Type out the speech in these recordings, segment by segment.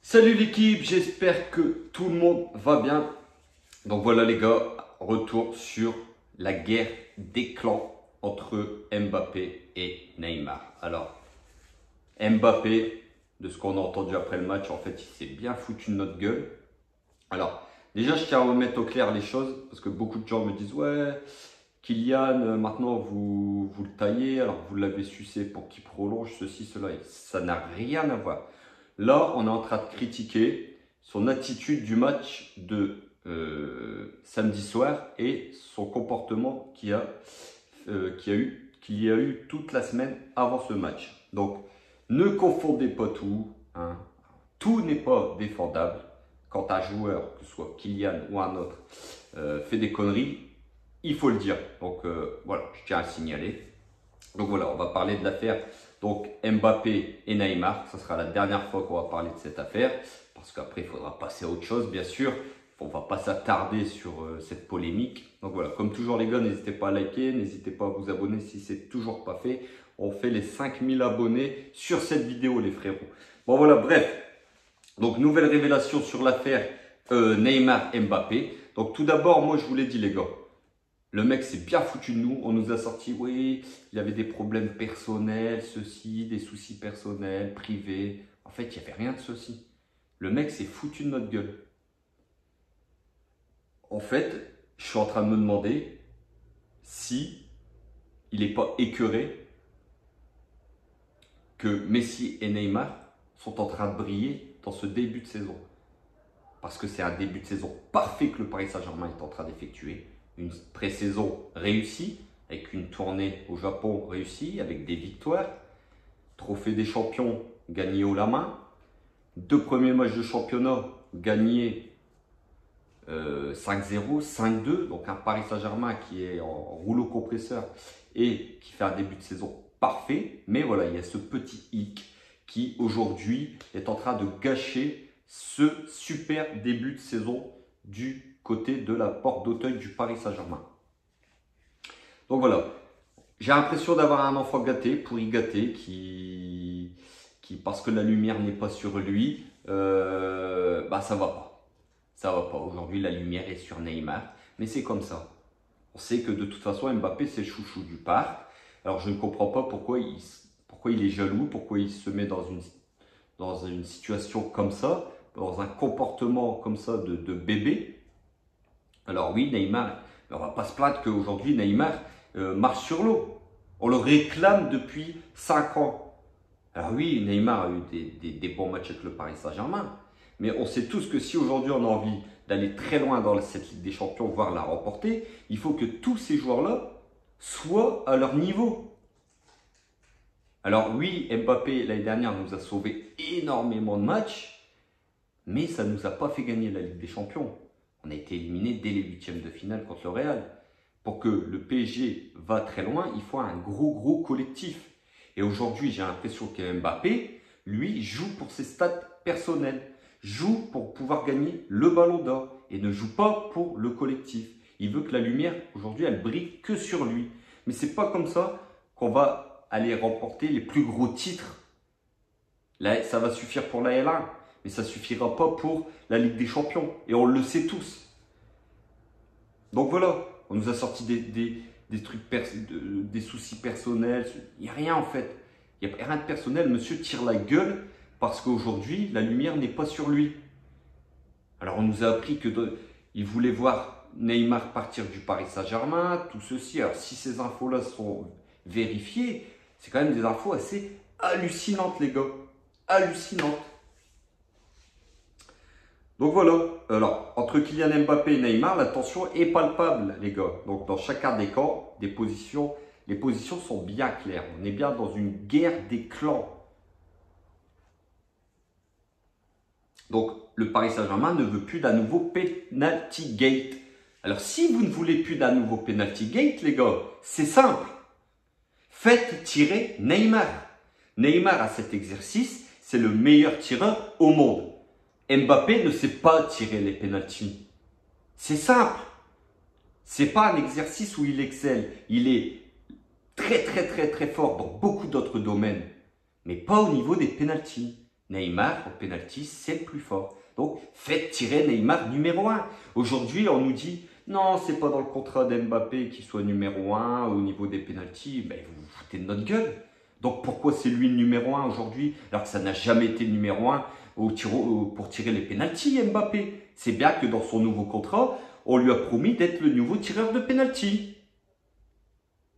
Salut l'équipe, j'espère que tout le monde va bien. Donc voilà les gars, retour sur la guerre des clans entre Mbappé et Neymar. Alors Mbappé, de ce qu'on a entendu après le match, en fait il s'est bien foutu de notre gueule. Alors déjà je tiens à remettre au clair les choses parce que beaucoup de gens me disent ouais Kylian maintenant vous le taillez alors vous l'avez sucé pour qu'il prolonge ceci, cela. Et ça n'a rien à voir. Là, on est en train de critiquer son attitude du match de samedi soir et son comportement qu'il y a eu toute la semaine avant ce match. Donc, ne confondez pas tout. Hein. Tout n'est pas défendable. Quand un joueur, que ce soit Kylian ou un autre, fait des conneries, il faut le dire. Donc, voilà, je tiens à le signaler. Donc voilà, on va parler de l'affaire donc Mbappé et Neymar. Ce sera la dernière fois qu'on va parler de cette affaire parce qu'après il faudra passer à autre chose bien sûr. On ne va pas s'attarder sur cette polémique. Donc voilà, comme toujours les gars, n'hésitez pas à liker, n'hésitez pas à vous abonner si c'est toujours pas fait. On fait les 5000 abonnés sur cette vidéo les frérots. Bon voilà, bref. Donc nouvelle révélation sur l'affaire Neymar-Mbappé. Donc tout d'abord, moi je vous l'ai dit les gars. Le mec s'est bien foutu de nous. On nous a sorti, oui, il avait des problèmes personnels, ceci, des soucis personnels, privés. En fait, il n'y avait rien de ceci. Le mec s'est foutu de notre gueule. En fait, je suis en train de me demander si il n'est pas écœuré que Messi et Neymar sont en train de briller dans ce début de saison. Parce que c'est un début de saison parfait que le Paris Saint-Germain est en train d'effectuer. Une pré-saison réussie, avec une tournée au Japon réussie, avec des victoires. Trophée des champions gagné haut la main. 2 premiers matchs de championnat gagnés 5-0, 5-2. Donc un Paris Saint-Germain qui est en rouleau compresseur et qui fait un début de saison parfait. Mais voilà, il y a ce petit hic qui aujourd'hui est en train de gâcher ce super début de saison du côté de la porte d'Auteuil du Paris Saint-Germain. Donc voilà, j'ai l'impression d'avoir un enfant gâté, pourri gâté, qui parce que la lumière n'est pas sur lui, bah ça va pas. Ça va pas. Aujourd'hui, la lumière est sur Neymar, mais c'est comme ça. On sait que de toute façon, Mbappé, c'est le chouchou du parc. Alors je ne comprends pas pourquoi il est jaloux, pourquoi il se met dans une situation comme ça, dans un comportement comme ça de bébé. Alors oui, Neymar, on ne va pas se plaindre qu'aujourd'hui Neymar marche sur l'eau. On le réclame depuis 5 ans. Alors oui, Neymar a eu des bons matchs avec le Paris Saint-Germain. Mais on sait tous que si aujourd'hui on a envie d'aller très loin dans cette Ligue des Champions, voire la remporter, il faut que tous ces joueurs-là soient à leur niveau. Alors oui, Mbappé, l'année dernière, nous a sauvé énormément de matchs, mais ça ne nous a pas fait gagner la Ligue des Champions. On a été éliminé dès les huitièmes de finale contre le Real. Pour que le PSG va très loin, il faut un gros collectif. Et aujourd'hui, j'ai l'impression que Mbappé, lui, joue pour ses stats personnels, joue pour pouvoir gagner le Ballon d'Or et ne joue pas pour le collectif. Il veut que la lumière, aujourd'hui, elle brille que sur lui. Mais c'est pas comme ça qu'on va aller remporter les plus gros titres. Là, ça va suffire pour la L1. Mais ça ne suffira pas pour la Ligue des Champions. Et on le sait tous. Donc voilà, on nous a sorti des trucs, des soucis personnels. Il n'y a rien en fait. Il n'y a rien de personnel. Monsieur tire la gueule parce qu'aujourd'hui, la lumière n'est pas sur lui. Alors on nous a appris qu'il voulait voir Neymar partir du Paris Saint-Germain, tout ceci. Alors si ces infos-là sont vérifiées, c'est quand même des infos assez hallucinantes les gars. Hallucinantes. Donc voilà, alors entre Kylian Mbappé et Neymar, la tension est palpable les gars. Donc dans chacun des camps, les positions sont bien claires. On est bien dans une guerre des clans. Donc le Paris Saint-Germain ne veut plus d'un nouveau penalty gate. Alors si vous ne voulez plus d'un nouveau penalty gate les gars, c'est simple. Faites tirer Neymar. Neymar à cet exercice, c'est le meilleur tireur au monde. Mbappé ne sait pas tirer les pénaltys. C'est simple. C'est pas un exercice où il excelle. Il est très fort dans beaucoup d'autres domaines. Mais pas au niveau des pénaltys. Neymar, au penalty, c'est le plus fort. Donc, faites tirer Neymar numéro 1. Aujourd'hui, on nous dit, non, c'est pas dans le contrat d'Mbappé qu'il soit numéro 1 au niveau des penalties. Ben, vous vous foutez de notre gueule. Donc, pourquoi c'est lui le numéro 1 aujourd'hui, alors que ça n'a jamais été le numéro 1 pour tirer les penalties, Mbappé? C'est bien que dans son nouveau contrat, on lui a promis d'être le nouveau tireur de penalty.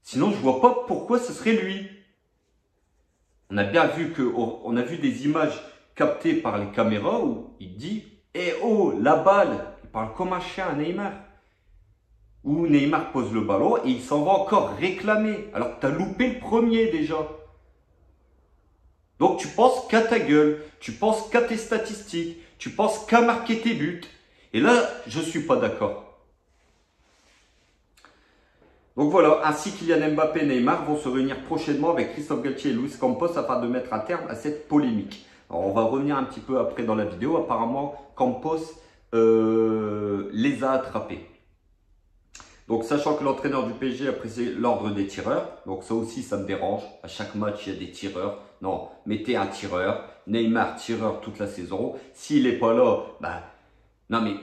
Sinon, je vois pas pourquoi ce serait lui. On a bien vu on a vu des images captées par les caméras où il dit « Eh oh, la balle !» Il parle comme un chien à Neymar. Où Neymar pose le ballon et il s'en va encore réclamer. Alors que tu as loupé le premier déjà. Donc tu penses qu'à ta gueule, tu penses qu'à tes statistiques, tu penses qu'à marquer tes buts. Et là, je ne suis pas d'accord. Donc voilà, ainsi Kylian Mbappé et Neymar vont se réunir prochainement avec Christophe Galtier et Luis Campos afin de mettre un terme à cette polémique. Alors on va revenir un petit peu après dans la vidéo. Apparemment, Campos les a attrapés. Donc sachant que l'entraîneur du PSG a pris l'ordre des tireurs, donc ça aussi ça me dérange. À chaque match il y a des tireurs. Non, mettez un tireur. Neymar tireur toute la saison. S'il n'est pas là, bah non mais...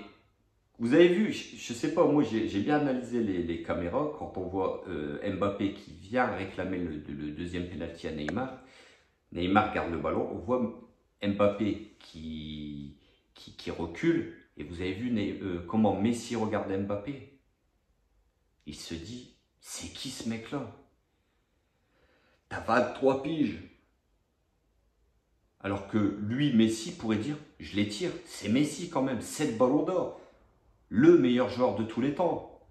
Vous avez vu, je ne sais pas, moi j'ai bien analysé les caméras quand on voit Mbappé qui vient réclamer le deuxième penalty à Neymar. Neymar garde le ballon, on voit Mbappé qui recule et vous avez vu comment Messi regarde Mbappé. Il se dit, c'est qui ce mec-là? T'as 23 piges. Alors que lui, Messi, pourrait dire, je les tire, c'est Messi quand même, 7 ballons d'or. Le meilleur joueur de tous les temps.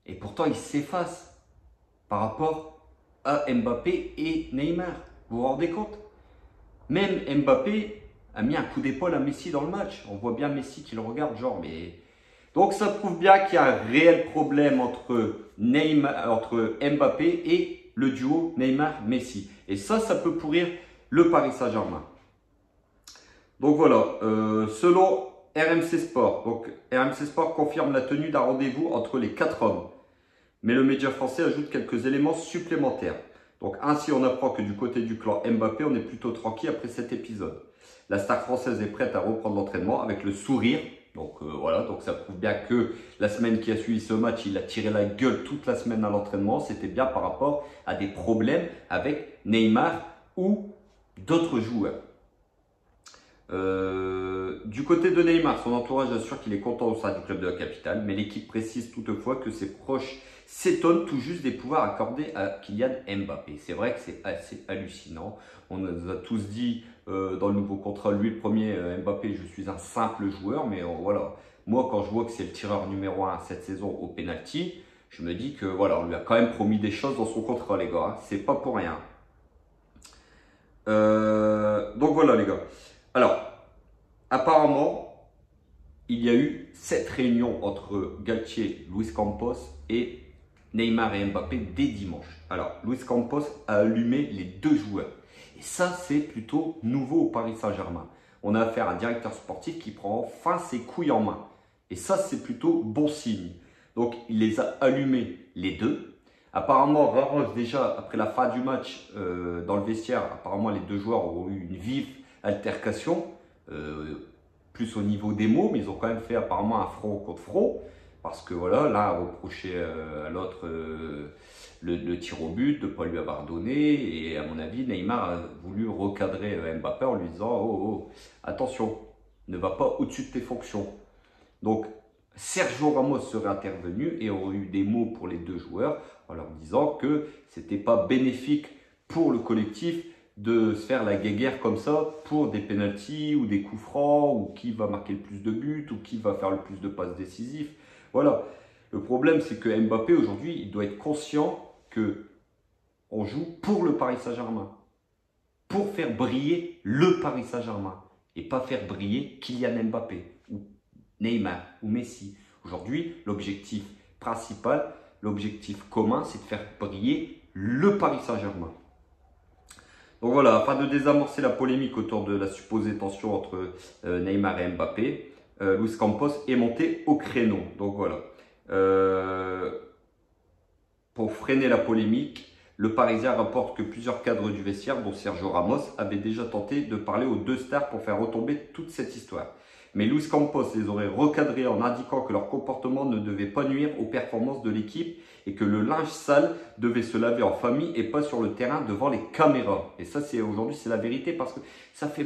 Et pourtant, il s'efface par rapport à Mbappé et Neymar. Vous vous rendez compte? Même Mbappé a mis un coup d'épaule à Messi dans le match. On voit bien Messi qui le regarde, genre, mais... Donc, ça prouve bien qu'il y a un réel problème entre Mbappé et le duo Neymar-Messi. Et ça peut pourrir le Paris Saint-Germain. Donc, voilà. Selon RMC Sport. Donc, RMC Sport confirme la tenue d'un rendez-vous entre les 4 hommes. Mais le média français ajoute quelques éléments supplémentaires. Donc, ainsi, on apprend que du côté du clan Mbappé, on est plutôt tranquille après cet épisode. La star française est prête à reprendre l'entraînement avec le sourire. Donc, voilà. Donc, ça prouve bien que la semaine qui a suivi ce match, il a tiré la gueule toute la semaine à l'entraînement. C'était bien par rapport à des problèmes avec Neymar ou d'autres joueurs. Du côté de Neymar, son entourage assure qu'il est content au sein du club de la capitale, mais l'équipe précise toutefois que ses proches s'étonnent tout juste des pouvoirs accordés à Kylian Mbappé. C'est vrai que c'est assez hallucinant. On nous a tous dit dans le nouveau contrat, lui le premier, Mbappé, je suis un simple joueur, mais voilà. Moi, quand je vois que c'est le tireur numéro 1 cette saison au penalty, je me dis que voilà, on lui a quand même promis des choses dans son contrat, les gars. C'est pas pour rien. Donc voilà, les gars. Alors, apparemment, il y a eu 7 réunions entre Galtier, Luis Campos et Neymar et Mbappé dès dimanche. Alors, Luis Campos a allumé les 2 joueurs. Et ça, c'est plutôt nouveau au Paris Saint-Germain. On a affaire à un directeur sportif qui prend enfin ses couilles en main. Et ça, c'est plutôt bon signe. Donc, il les a allumés les 2. Apparemment, Ramos, déjà, après la fin du match, dans le vestiaire, apparemment, les 2 joueurs ont eu une vive altercation. Plus au niveau des mots, mais ils ont quand même fait apparemment un front contre front. Parce que voilà, l'un a reproché à l'autre le tir au but, de ne pas lui avoir donné. Et à mon avis, Neymar a voulu recadrer Mbappé en lui disant oh, attention, ne va pas au-dessus de tes fonctions. Donc, Sergio Ramos serait intervenu et aurait eu des mots pour les 2 joueurs en leur disant que ce n'était pas bénéfique pour le collectif de se faire la guéguerre comme ça pour des pénaltys ou des coups francs ou qui va marquer le plus de buts ou qui va faire le plus de passes décisives. Voilà. Le problème, c'est que Mbappé, aujourd'hui, il doit être conscient qu'on joue pour le Paris Saint-Germain. Pour faire briller le Paris Saint-Germain. Et pas faire briller Kylian Mbappé ou Neymar ou Messi. Aujourd'hui, l'objectif principal, l'objectif commun, c'est de faire briller le Paris Saint-Germain. Donc voilà, afin de désamorcer la polémique autour de la supposée tension entre Neymar et Mbappé, Luis Campos est monté au créneau. Donc voilà. Pour freiner la polémique, Le Parisien rapporte que plusieurs cadres du vestiaire, dont Sergio Ramos, avaient déjà tenté de parler aux deux stars pour faire retomber toute cette histoire. Mais Luis Campos les aurait recadrés en indiquant que leur comportement ne devait pas nuire aux performances de l'équipe et que le linge sale devait se laver en famille et pas sur le terrain devant les caméras. Et ça, aujourd'hui, c'est la vérité parce que ça fait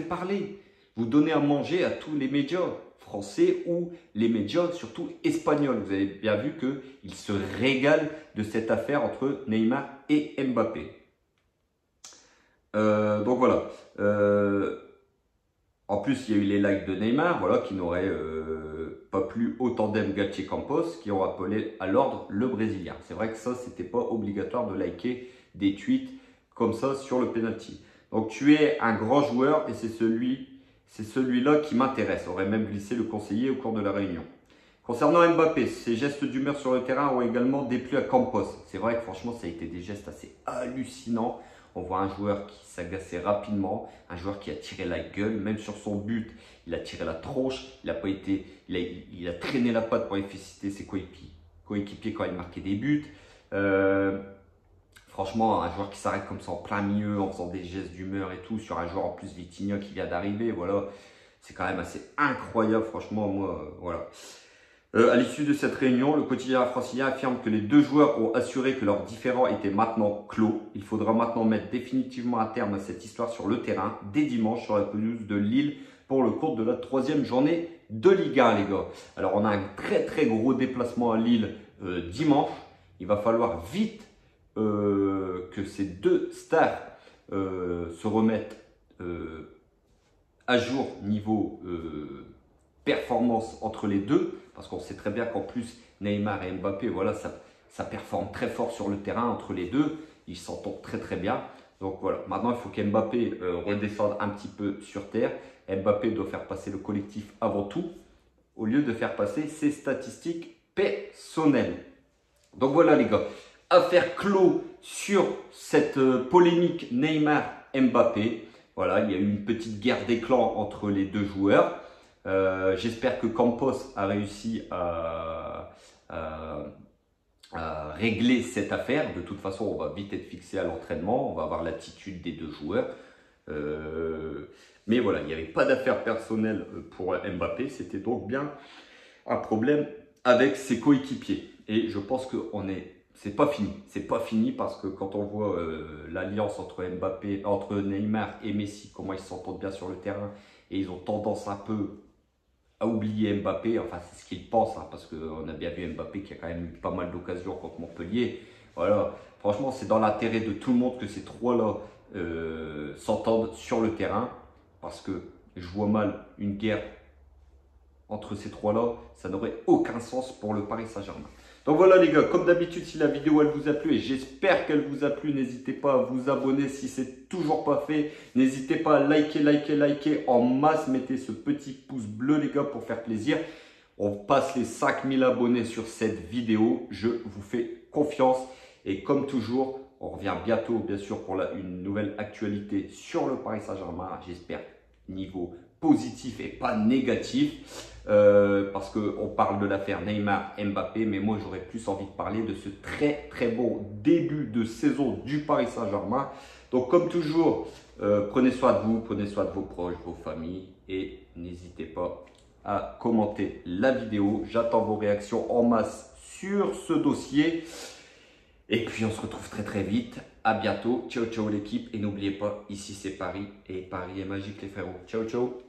parler. Vous donnez à manger à tous les médias français ou les médias, surtout espagnols. Vous avez bien vu qu'ils se régalent de cette affaire entre Neymar et Mbappé. Donc voilà. En plus, il y a eu les likes de Neymar, voilà, qui n'auraient pas plu au tandem Galtier-Campos, qui ont rappelé à l'ordre le Brésilien. C'est vrai que ça, c'était pas obligatoire de liker des tweets comme ça sur le penalty. Donc tu es un grand joueur et c'est celui-là qui m'intéresse, aurait même glissé le conseiller au cours de la réunion. Concernant Mbappé, ses gestes d'humeur sur le terrain ont également déplu à Campos. C'est vrai que franchement, ça a été des gestes assez hallucinants. On voit un joueur qui s'agaçait rapidement, un joueur qui a tiré la gueule, même sur son but, il a tiré la tronche, il a traîné la patte pour féliciter ses coéquipiers quand il marquait des buts. Franchement, un joueur qui s'arrête comme ça en plein milieu, en faisant des gestes d'humeur et tout, sur un joueur en plus Vitinha qui vient d'arriver, voilà, c'est quand même assez incroyable, franchement, moi, voilà. À l'issue de cette réunion, le quotidien francilien affirme que les deux joueurs ont assuré que leurs différends étaient maintenant clos. Il faudra maintenant mettre définitivement un terme à cette histoire sur le terrain dès dimanche sur la pelouse de Lille pour le cours de la 3e journée de Ligue 1, les gars. Alors, on a un très gros déplacement à Lille dimanche. Il va falloir vite que ces deux stars se remettent à jour niveau performance entre les deux, parce qu'on sait très bien qu'en plus Neymar et Mbappé, voilà, ça performe très fort sur le terrain entre les deux, ils s'entendent très bien. Donc voilà, maintenant il faut qu'Mbappé redescende un petit peu sur terre. Mbappé doit faire passer le collectif avant tout, au lieu de faire passer ses statistiques personnelles. Donc voilà les gars, affaire clos sur cette polémique Neymar-Mbappé. Voilà, il y a eu une petite guerre des clans entre les deux joueurs. J'espère que Campos a réussi à régler cette affaire. De toute façon, on va vite être fixé à l'entraînement. On va avoir l'attitude des deux joueurs. Mais voilà, il n'y avait pas d'affaire personnelle pour Mbappé. C'était donc bien un problème avec ses coéquipiers. Et je pense que c'est pas fini. C'est pas fini parce que quand on voit l'alliance entre Neymar et Messi, comment ils s'entendent bien sur le terrain, et ils ont tendance un peu à oublier Mbappé, enfin c'est ce qu'ils pensent, hein, parce qu'on a bien vu Mbappé qui a quand même eu pas mal d'occasions contre Montpellier. Voilà, franchement c'est dans l'intérêt de tout le monde que ces trois-là s'entendent sur le terrain, parce que je vois mal une guerre entre ces trois-là, ça n'aurait aucun sens pour le Paris Saint-Germain. Donc voilà les gars, comme d'habitude, si la vidéo elle vous a plu, et j'espère qu'elle vous a plu, n'hésitez pas à vous abonner si c'est toujours pas fait. N'hésitez pas à liker en masse, mettez ce petit pouce bleu les gars pour faire plaisir. On passe les 5000 abonnés sur cette vidéo, je vous fais confiance. Et comme toujours, on revient bientôt bien sûr pour une nouvelle actualité sur le Paris Saint-Germain. J'espère niveau positif et pas négatif. Parce qu'on parle de l'affaire Neymar-Mbappé, mais moi j'aurais plus envie de parler de ce très bon début de saison du Paris Saint-Germain. Donc comme toujours, prenez soin de vous, prenez soin de vos proches, vos familles et n'hésitez pas à commenter la vidéo. J'attends vos réactions en masse sur ce dossier. Et puis on se retrouve très vite. À bientôt. Ciao l'équipe. Et n'oubliez pas, ici c'est Paris et Paris est magique les frérots. Ciao.